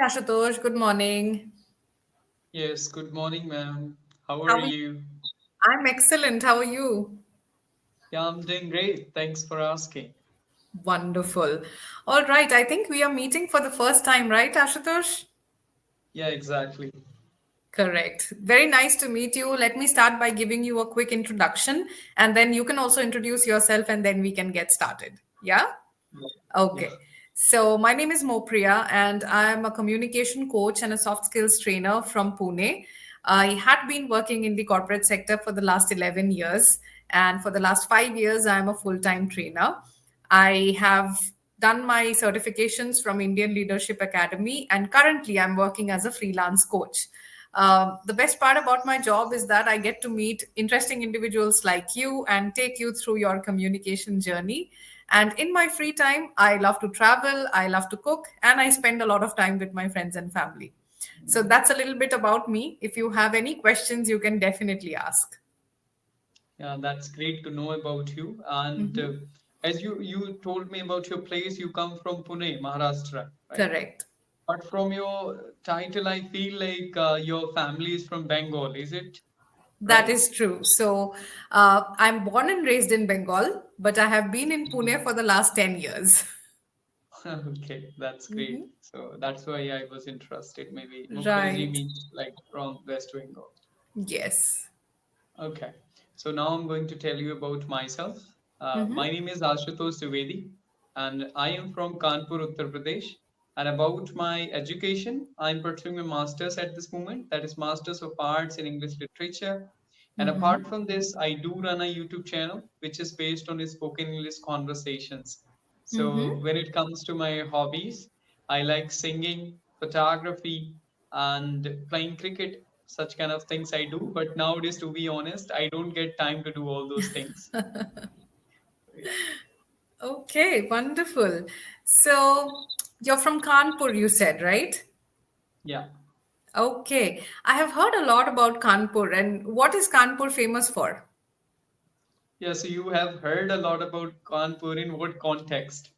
Ashutosh. Good morning. Yes, good morning, ma'am. How are How are you? you? I'm excellent. How are you? Yeah, I'm doing great. Thanks for asking. Wonderful. All right. I think we are meeting for the first time, right, Ashutosh? Yeah, exactly. Correct. Very nice to meet you. Let me start by giving you a quick introduction, and then you can also introduce yourself, and then we can get started. Yeah? Yeah. Yeah. Okay. So, my name is Moupriya, and I'm a communication coach and a soft skills trainer from Pune. I had been working in the corporate sector for the last 11 years, and for the last 5 years, I'm a full time trainer. I have done my certifications from Indian Leadership Academy, and currently, I'm working as a freelance coach. The best part about my job is that I get to meet interesting individuals like you and take you through your communication journey. And in my free time, I love to travel, I love to cook, and I spend a lot of time with my friends and family. So that's a little bit about me. If you have any questions, you can definitely ask. Yeah, that's great to know about you. And as you told me about your place, you come from Pune, Maharashtra, right? Correct. But from your title, I feel like your family is from Bengal, is it That right? is true. So I'm born and raised in Bengal, but I have been in Pune for the last 10 years. Okay, that's great. So that's why I was interested. Maybe Mukherjee Right. means like from West Bengal. Yes. Okay, so now I'm going to tell you about myself. My name is Ashutosh Dwivedi, and I am from Kanpur, Uttar Pradesh. And about my education, I'm pursuing a master's at this moment, that is Masters of Arts in English Literature. And apart from this, I do run a YouTube channel which is based on spoken English conversations. So when it comes to my hobbies, I like singing, photography, and playing cricket. Such kind of things I do. But nowadays, to be honest, I don't get time to do all those things. Yeah. Okay, wonderful. So you're from Kanpur, you said, right? Yeah. Okay. I have heard a lot about Kanpur. And what is Kanpur famous for? Yeah. So you have heard a lot about Kanpur in what context?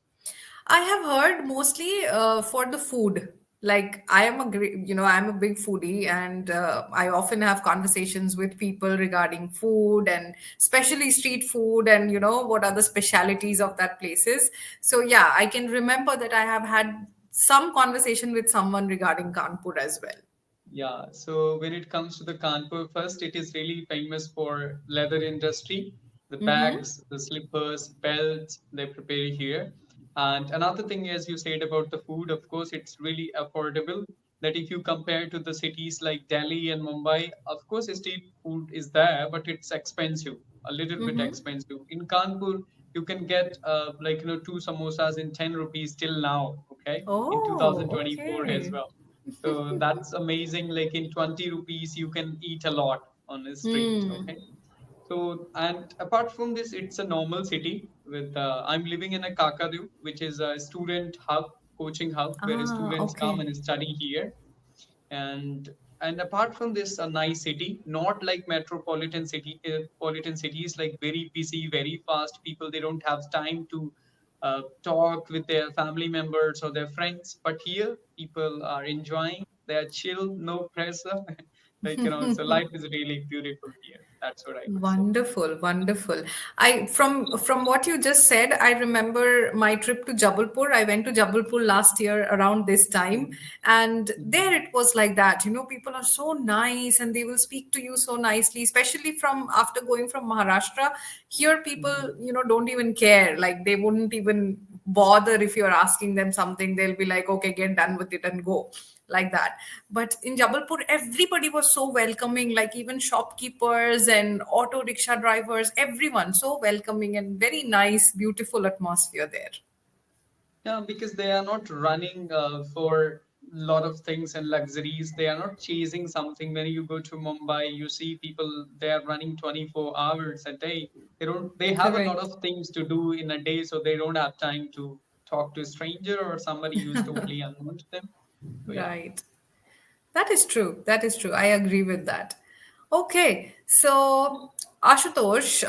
I have heard mostly for the food. Like I am a great, I'm a big foodie, and I often have conversations with people regarding food and especially street food, and what are the specialities of that places. So yeah, I can remember that I have had some conversation with someone regarding Kanpur as well. Yeah, so when it comes to the Kanpur, first, it is really famous for leather industry, the Mm-hmm. bags, the slippers, belts they prepare here. And another thing, as you said about the food, of course, it's really affordable. That if you compare to the cities like Delhi and Mumbai, of course, street food is there, but it's expensive, a little bit Mm-hmm. expensive. In Kanpur, you can get two samosas in 10 rupees till now, okay, in Oh, 2024 as okay. well. So that's amazing. Like in 20 rupees, you can eat a lot on the street. Hmm. Okay. So, and apart from this, it's a normal city with, I'm living in a Kakadu, which is a student hub, coaching hub, where Ah, students come okay. and study here. And apart from this, a nice city, not like metropolitan cities, like very busy, very fast people. They don't have time to talk with their family members or their friends. But here, people are enjoying. They are chill, no pressure. So life is really beautiful here. That's what I would say. Wonderful, wonderful. I from what you just said, I remember my trip to Jabalpur. I went to Jabalpur last year around this time, Mhm. and there Mhm. it was like that. People are so nice and they will speak to you so nicely, especially from after going from Maharashtra. Here, Mhm. people, don't even care. Like they wouldn't even bother if you're asking them something. They'll be like, okay, get done with it and go, like that. But in Jabalpur, everybody was so welcoming, like even shopkeepers and auto rickshaw drivers, everyone so welcoming and very nice, beautiful atmosphere there. Yeah, because they are not running for a lot of things and luxuries. They are not chasing something. When you go to Mumbai, you see people they are running 24 hours a day. They don't. They have a lot Correct. of things to do in a day, so they don't have time to talk to a stranger or somebody who's totally unknown to them. So yeah. Right. That is true. That is true. I agree with that. Okay. So, Ashutosh,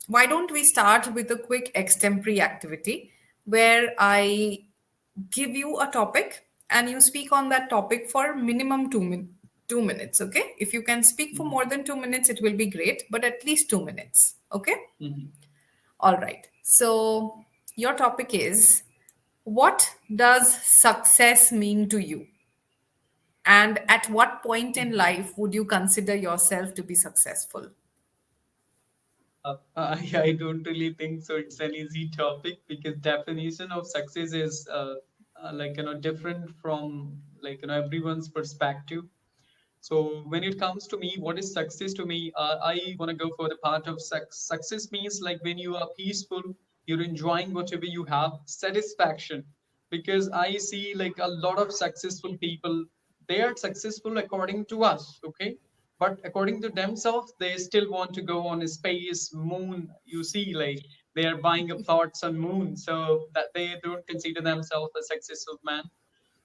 why don't we start with a quick extempore activity where I give you a topic and you speak on that topic for minimum 2 minutes. Okay, if you can speak for more than 2 minutes, it will be great, but at least 2 minutes. Okay, Mhm. all right. So your topic is, what does success mean to you? And at what point in life would you consider yourself to be successful? I don't really think so. It's an easy topic because definition of success is different from everyone's perspective. So when it comes to me, what is success to me? I want to go for the part of success means like when you are peaceful, you're enjoying whatever you have, satisfaction. Because I see like a lot of successful people, they are successful according to us, okay? But according to themselves, they still want to go on a space, moon. You see, like they are buying up plots on moon, so that they don't consider themselves a successful man.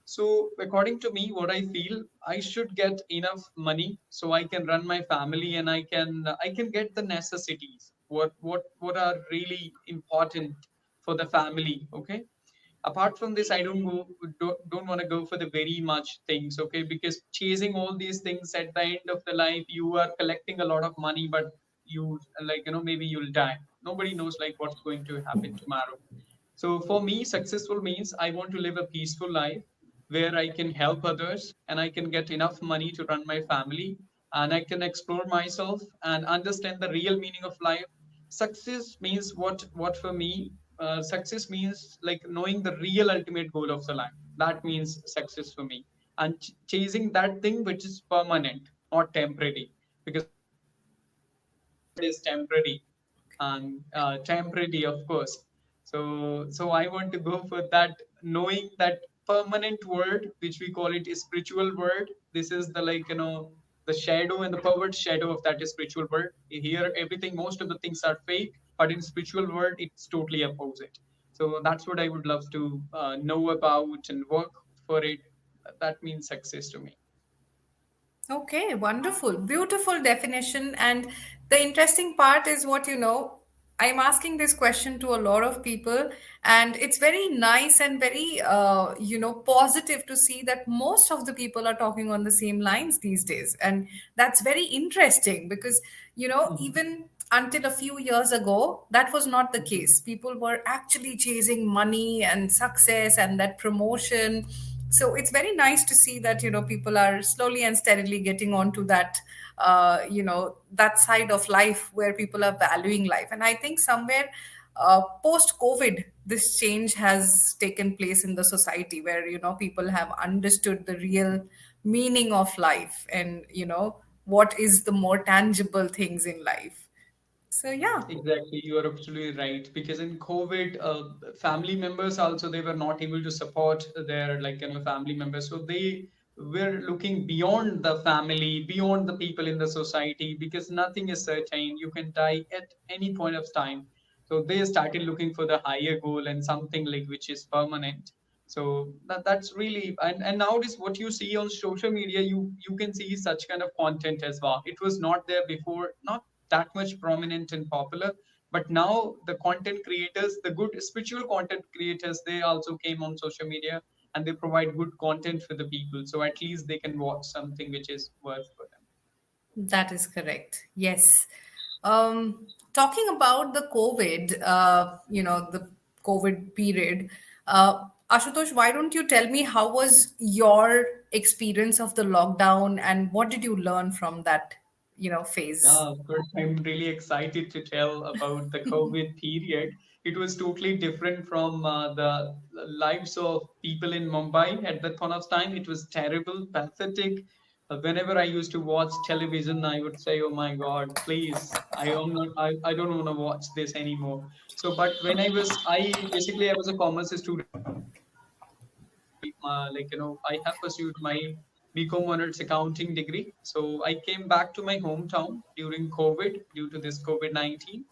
So, according to me, what I feel, I should get enough money so I can run my family and I can get the necessities. What are really important for the family? Okay. Apart from this, I don't want to go for the very much things. Okay, because chasing all these things at the end of the life, you are collecting a lot of money, but you maybe you'll die. Nobody knows like what's going to happen tomorrow. So for me, successful means I want to live a peaceful life where I can help others and I can get enough money to run my family and I can explore myself and understand the real meaning of life. Success means what for me, success means like knowing the real ultimate goal of the life. That means success for me. And chasing that thing which is permanent, not temporary. Because I know like successful word is temporary and temporary, of course. So I want to go for that, knowing that permanent word, which we call it a spiritual word. This is the the shadow and the pervert shadow of that is spiritual word. Here, everything, most of the things are fake, but in spiritual word, it's totally opposite. So that's what I would love to know about and work for it. That means success to me. Okay, wonderful. Beautiful definition. And the interesting part is what I'm asking this question to a lot of people, and it's very nice and very, positive to see that most of the people are talking on the same lines these days. And that's very interesting because, Mhm. even until a few years ago, that was not the Mhm. case. People were actually chasing money and success and that promotion. So it's very nice to see that people are slowly and steadily getting onto that, that side of life where people are valuing life. And I think somewhere, post COVID, this change has taken place in the society where people have understood the real meaning of life, and what is the more tangible things in life. So yeah. Exactly, you are absolutely right. Because in COVID, family members also they were not able to support their family members, so they were looking beyond the family, beyond the people in the society. Because nothing is certain; you can die at any point of time. So they started looking for the higher goal and something like which is permanent. So that's really and nowadays what you see on social media, you can see such kind of content as well. It was not there before, not that much prominent and popular, but now the content creators, the good spiritual content creators, they also came on social media and they provide good content for the people, so at least they can watch something which is worth for them. That is correct. Yes. Talking about the COVID, the COVID period, Ashutosh, why don't you tell me how was your experience of the lockdown and what did you learn from that, phase? Yeah, of course. I'm really excited to tell about the COVID period. It was totally different from the lives of people in Mumbai at that point of time. It was terrible, pathetic. Whenever I used to watch television, I would say, "Oh my God, please, I don't want to watch this anymore." So, but when I was a commerce student at that point of time. I have pursued my BCom honors accounting degree. So I came back to my hometown during COVID due to this COVID-19.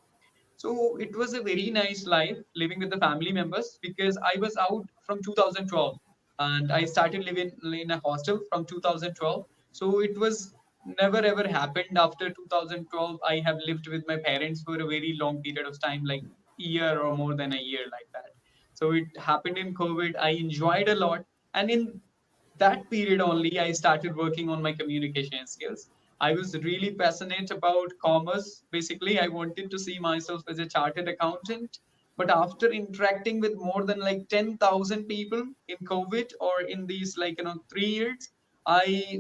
So it was a very nice life living with the family members because I was out from 2012 and I started living in a hostel from 2012. So it was never ever happened after 2012. I have lived with my parents for a very long period of time, like year or more than a year like that. So it happened in COVID. I enjoyed a lot. And in that period only I started working on my communication skills. I was really passionate about commerce. Basically, I wanted to see myself as a chartered accountant. But after interacting with more than like 10,000 people in COVID, or in these 3 years, I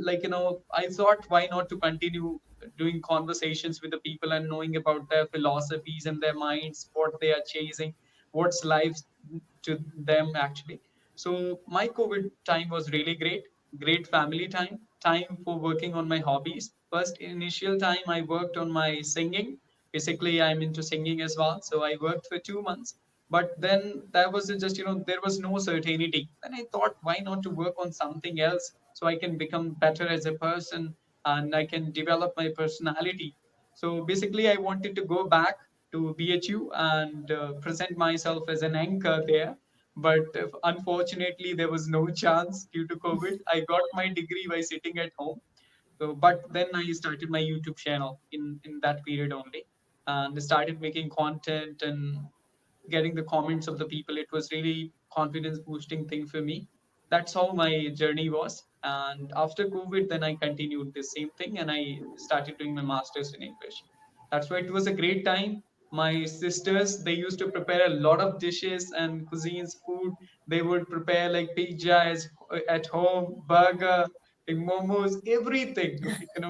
thought, why not to continue doing conversations with the people and knowing about their philosophies and their minds, what they are chasing, what's life to them actually. So my COVID time was really great, great family time, time for working on my hobbies. First initial time I worked on my singing. Basically, I'm into singing as well. So I worked for 2 months. But then that was just, there was no certainty. Then I thought, why not to work on something else so I can become better as a person and I can develop my personality. So basically, I wanted to go back to BHU and present myself as an anchor there, but unfortunately there was no chance due to COVID. I got my degree by sitting at home. So but then I started my YouTube channel in that period only, and started making content and getting the comments of the people. It was really confidence boosting thing for me. That's how my journey was. And after COVID, then I continued the same thing and I started doing my masters in English. That's why it was a great time. My sisters, they used to prepare a lot of dishes and cuisines, food. They would prepare like pizza at home, burger, like momos, everything.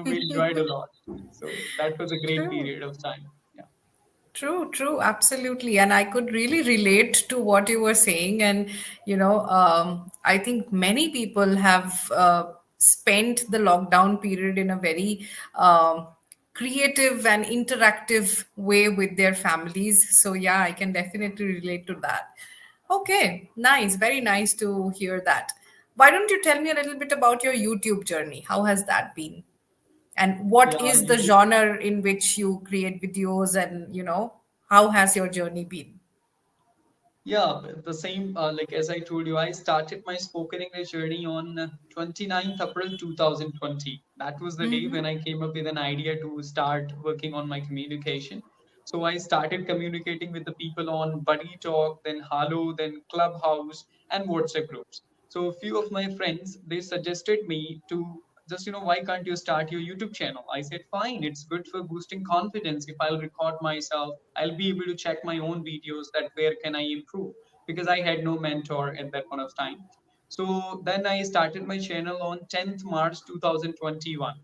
We enjoyed a lot. So that was a great True. period of time. Yeah. True, true, absolutely. And I could really relate to what you were saying. And, I think many people have spent the lockdown period in a very creative and interactive way with their families. So, yeah, I can definitely relate to that. Okay, nice. Very nice to hear that. Why don't you tell me a little bit about your YouTube journey? How has that been? And what Yeah, is the you genre in which you create videos, and how has your journey been? Yeah, the same, like as I told you, I started my spoken English journey on 29th April 2020. That was the day when I came up with an idea to start working on my communication. So I started communicating with the people on Buddy Talk, then Hello, then Clubhouse, and WhatsApp groups. So a few of my friends, they suggested me to just, why can't you start your YouTube channel? I said, fine, it's good for boosting confidence. If I'll record myself, I'll be able to check my own videos that where can I improve, because I had no mentor at that point of time. So then I started my channel on 10th March 2021.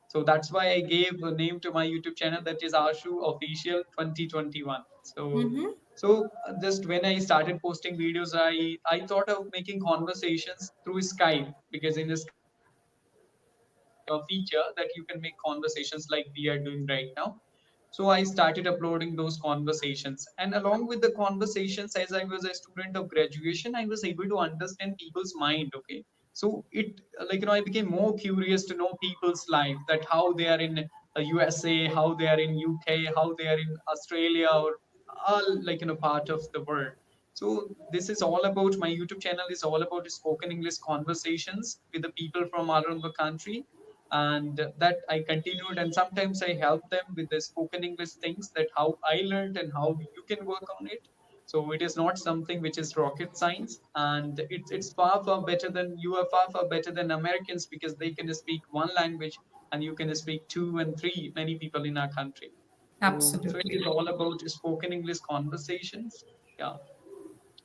So that's why I gave a name to my YouTube channel, that is Ashu Official 2021. So just when I started posting videos, I thought of making conversations through Skype, because in Skype there is a feature that you can make conversations like we are doing right now. So I started uploading those conversations. And along with the conversations, as I was a student of graduation, I was able to understand people's mind. Okay. So I became more curious to know people's life, that how they are in USA, how they are in UK, how they are in Australia, or all part of the world. So this is all about my YouTube channel is all about spoken English conversations with the people from all around the country, and that I continued, and sometimes I help them with the spoken English things, that how I learned and how you can work on it. So it is not something which is rocket science, and it's far better than you are far better than Americans, because they can speak one language and you can speak two and three, many people in our country. So it Absolutely. is all about spoken English conversations. Yeah,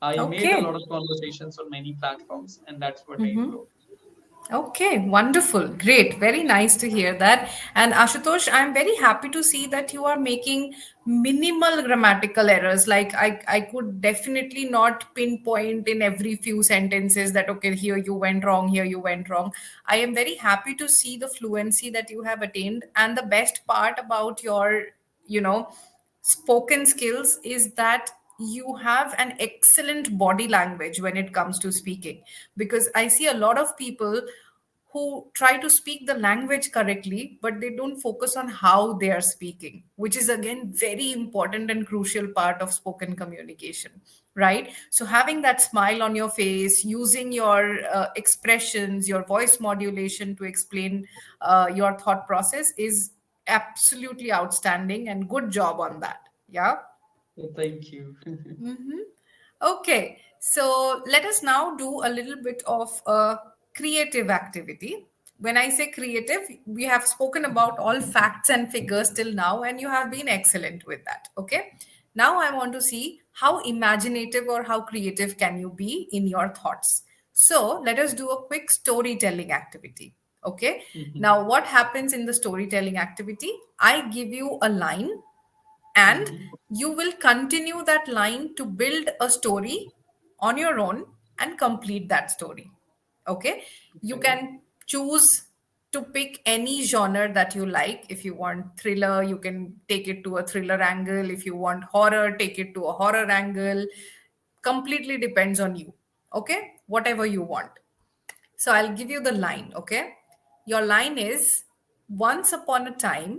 I made a Okay. lot of conversations on many platforms, and that's what I upload. Okay, wonderful. Great. Very nice to hear that. And Ashutosh, I'm very happy to see that you are making minimal grammatical errors. Like I could definitely not pinpoint in every few sentences that, okay, here you went wrong, here you went wrong. I am very happy to see the fluency that you have attained. And the best part about your, you know, spoken skills is that you have an excellent body language when it comes to speaking, because I see a lot of people who try to speak the language correctly but they don't focus on how they are speaking, which is again very important and crucial part of spoken communication, right? So having that smile on your face, using your expressions, your voice modulation to explain your thought process is absolutely outstanding, and good job on that. Yeah. So thank you. Okay, so let us now do a little bit of a creative activity. When I say creative, we have spoken about all facts and figures till now, and you have been excellent with that. Okay. Now I want to see how imaginative or how creative can you be in your thoughts. So let us do a quick storytelling activity. Okay. Mm-hmm. Now, what happens in the storytelling activity? I give you a line and Mm-hmm. you will continue that line to build a story on your own and complete that story. Okay, you Okay. can choose to pick any genre that you like. If you want thriller, you can take it to a thriller angle. If you want horror, take it to a horror angle. Completely depends on you. Okay, whatever you want. So I'll give you the line, okay? Your line is: once upon a time,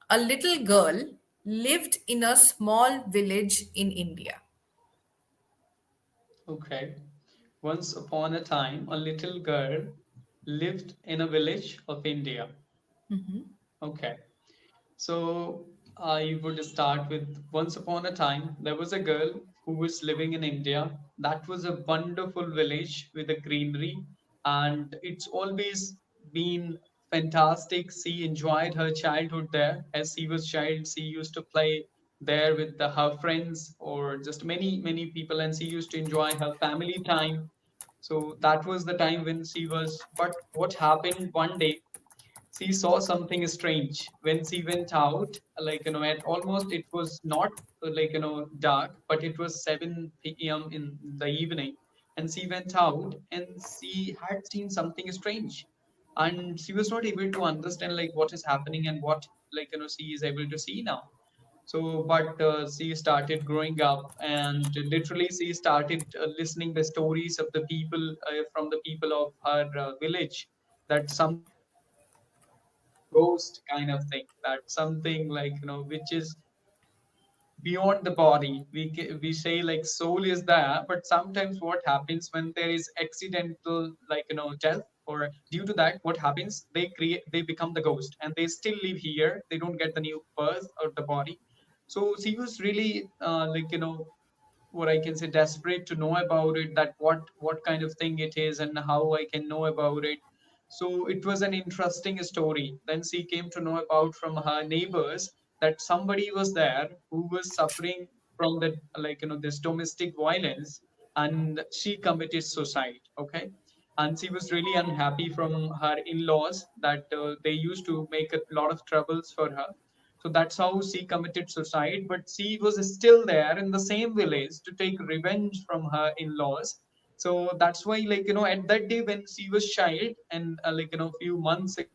a little girl lived in a small village in India. Okay. Once upon a time, a little girl lived in a village of India. Okay. So I would start with once upon a time, there was a girl who was living in India. That was a wonderful village with a greenery, and it's always been fantastic. She enjoyed her childhood there. As she was child, she used to play there with her friends or just many people, and she used to enjoy her family time. So that was the time when she was. But what happened one day? She saw something strange when she went out, like at almost it was not dark, but it was 7 p.m. in the evening, and she went out and she had seen something strange, and she was not able to understand like what is happening and what she is able to see now. So but she started growing up, and literally she started listening the stories of the people, from the people of her village, that something is there, like a ghost kind of thing, that something which is beyond the body. We say like soul is there, but sometimes what happens when there is accidental death, or due to that what happens, they become the ghost and they still live here, they don't get the new birth or the body. So she was really what I can say, desperate to know about it, that what kind of thing it is and how I can know about it. So it was an interesting story. Then she came to know about from her neighbors that somebody was there who was suffering from the this domestic violence, and she committed suicide. Okay, and she was really unhappy from her in-laws that they used to make a lot of troubles for her. So that's how she committed suicide. But she was still there in the same village to take revenge from her in-laws. So that's why, at that day when she was child, and few months ago,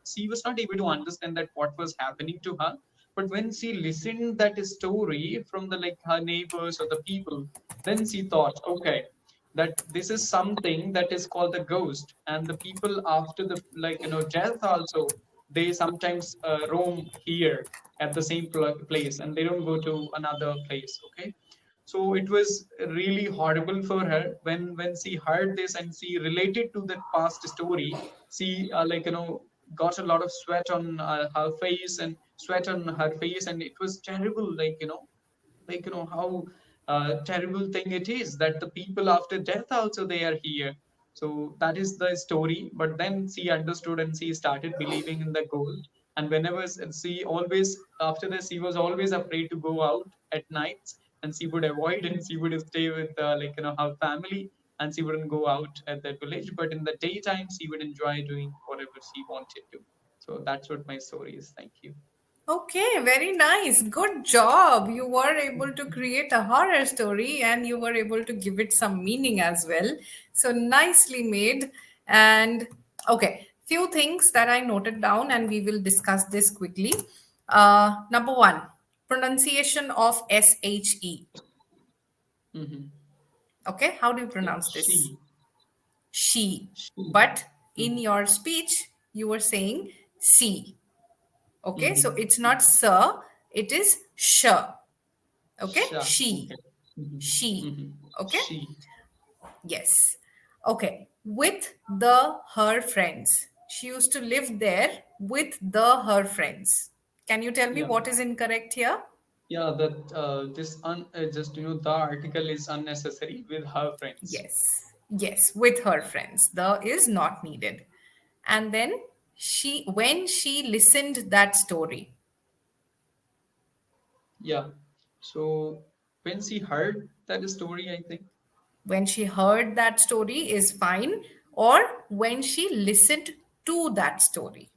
she was not able to understand that what was happening to her. But when she listened that story from the her neighbors or the people, then she thought, okay, that this is something that is called the ghost, and the people after the death also, they sometimes roam here at the same place, and they don't go to another place. Okay, so it was really horrible for her when she heard this and she related to that past story. She got a lot of sweat on her face and sweat on her face, and it was terrible, how terrible thing it is that the people after death also they are here. So that is the story. But then she understood and she started believing in the ghost. And whenever she always, after this, she was always afraid to go out at nights, and she would avoid and she would stay with her family, and she wouldn't go out at that village. But in the daytime she would enjoy doing whatever she wanted to. So that's what my story is. Thank you. Okay, very nice. Good job. You were able to create a horror story and you were able to give it some meaning as well. So nicely made. And okay, few things that I noted down and we will discuss this quickly. Number one, pronunciation of SHE. Hmm. Okay, how do you Yeah, pronounce this? she. She. She. But in Hmm. your speech, you were saying C. Okay, so Hmm. it's not sir, it is sh. Okay, Sha. she. Okay. Hmm. She. Hmm. Okay, She. yes. Okay, with the her friends. She used to live there with the her friends. Can you tell me Yeah. what is incorrect here? Yeah. That just the article is unnecessary with her friends. Yes. Yes, with her friends. The is not needed. And then when she listened that story, Yeah. So when she heard that story, I think, when she heard that story is fine, or when she listened to that story.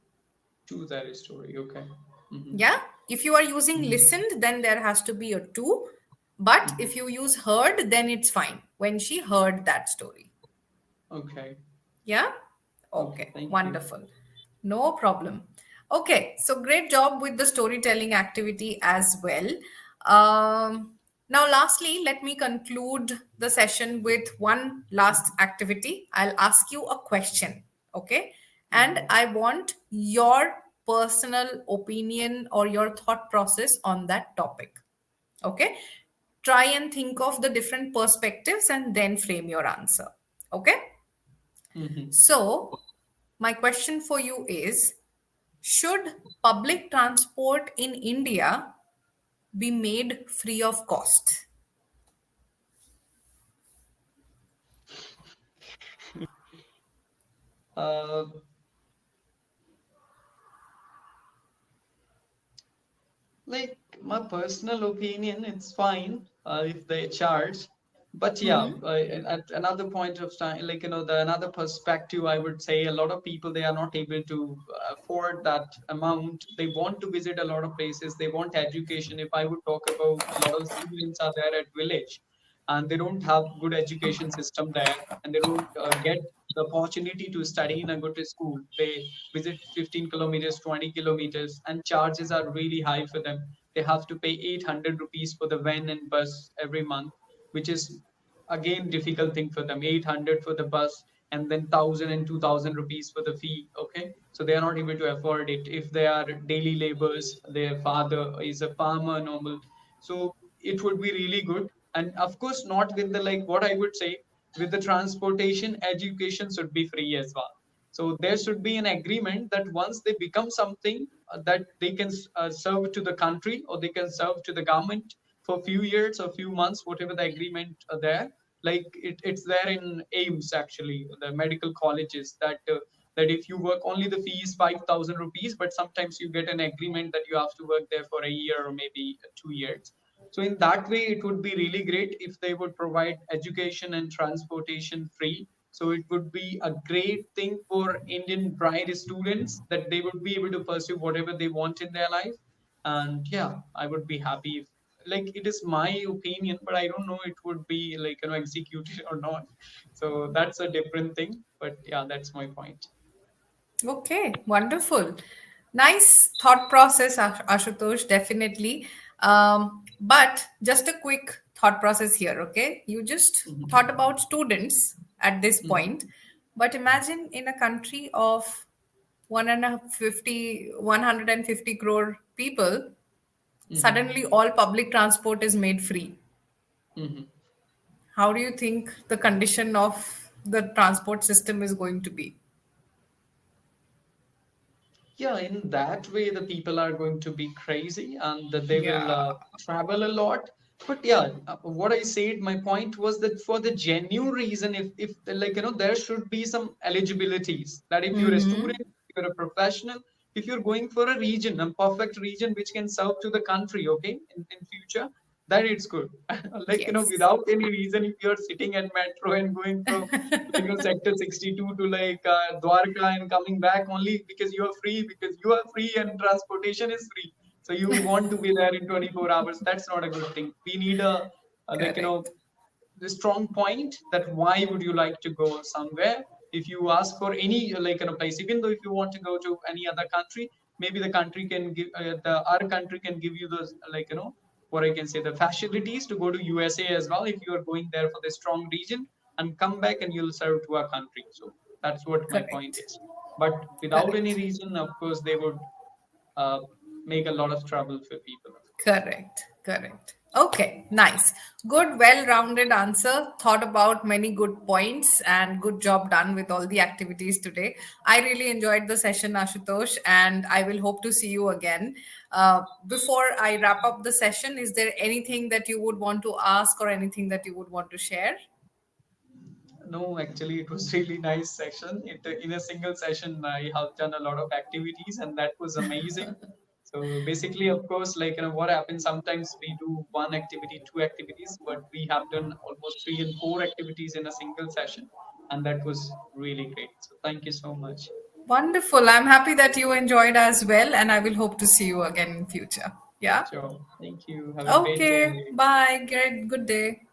to that story. Okay. Mm-hmm. Yeah. If you are using Mm-hmm. listened, then there has to be a to. But Mm-hmm. if you use heard, then it's fine. When she heard that story. Okay. Yeah. Okay. Okay. Thank you. Wonderful. No problem. Okay. So great job with the storytelling activity as well. Now, lastly, let me conclude the session with one last activity. I'll ask you a question. Okay. And Mm-hmm. I want your personal opinion or your thought process on that topic. Okay. Try and think of the different perspectives and then frame your answer. Okay. Mm-hmm. So, my question for you is, should public transport in India be made free of cost? Uh, like my personal opinion, it's fine if they charge. But yeah, at another point of time, like the another perspective, I would say a lot of people, they are not able to afford that amount. They want to visit a lot of places. They want education. If I would talk about, a lot of students are there at village, and they don't have good education system there, and they don't get the opportunity to study in a good school. They visit 15 kilometers, 20 kilometers, and charges are really high for them. They have to pay 800 rupees for the van and bus every month, which is again difficult thing for them. 800 for the bus, and then 1000 and 2000 rupees for the fee. Okay, so they are not able to afford it. If they are daily laborers, their father is a farmer normal, so it would be really good. And of course, not with the, like, what I would say, with the transportation, education should be free as well. So there should be an agreement that once they become something, that they can serve to the country, or they can serve to the government for few years or few months, whatever the agreement there. Like it's there in aims, actually, the medical colleges, that if you work, only the fee is 5000 rupees, but sometimes you get an agreement that you have to work there for a year or maybe 2 years. So in that way, it would be really great if they would provide education and transportation free. So it would be a great thing for Indian bride students, that they would be able to pursue whatever they want in their life. And yeah, I would be happy if, like, it is my opinion, but I don't know it would be, like, executed or not. So that's a different thing. But yeah, that's my point. Okay, wonderful. Nice thought process, Ashutosh, definitely. But just a quick thought process here, okay? You just thought Mhm. about students at this Mhm. point, but imagine in a country of 150 crore people, Mhm. suddenly all public transport is made free. Mhm. How do you think the condition of the transport system is going to be? Yeah, in that way, the people are going to be crazy, and that they will Yeah. travel a lot. But yeah, what I said, my point was that for the genuine reason, if like, there should be some eligibilities, that if you're a student, if you're a professional, if you're going for a region, a perfect region which can serve to the country, okay, in future, then it's good. Like, Yes. without any reason, if you're sitting at metro and going from, like, sector 62 to, like, Dwarka, and coming back only because you are free, because you are free and transportation is free. So you want to be there in 24 hours. That's not a good thing. We need a, like, Correct. the strong point, that why would you like to go somewhere. If you ask for any, like, place, even though if you want to go to any other country, maybe the country can give, the our country can give you those, like, what I can say, the facilities to go to USA as well, if you are going there for the strong region, and come back and you'll serve to our country. So that's what my point Correct. is. But without any Correct. reason, of course, they would uh, make a lot of trouble for people, of course. Correct. Correct. Okay, nice. Good, well rounded answer. Thought about many good points and good job done with all the activities today. I really enjoyed the session, Ashutosh, and I will hope to see you again. Before I wrap up the session, is there anything that you would want to ask or anything that you would want to share? No, actually, it was really nice session. In a single session, I have done a lot of activities, and that was amazing. So basically, of course, like what happens sometimes we do one activity, two activities, but we have done almost three and four activities in a single session, and that was really great. So thank you so much. Wonderful. I'm happy that you enjoyed as well, and I will hope to see you again in future. Yeah. Sure. Thank you. Have a great day Okay. ahead. Bye. Good day.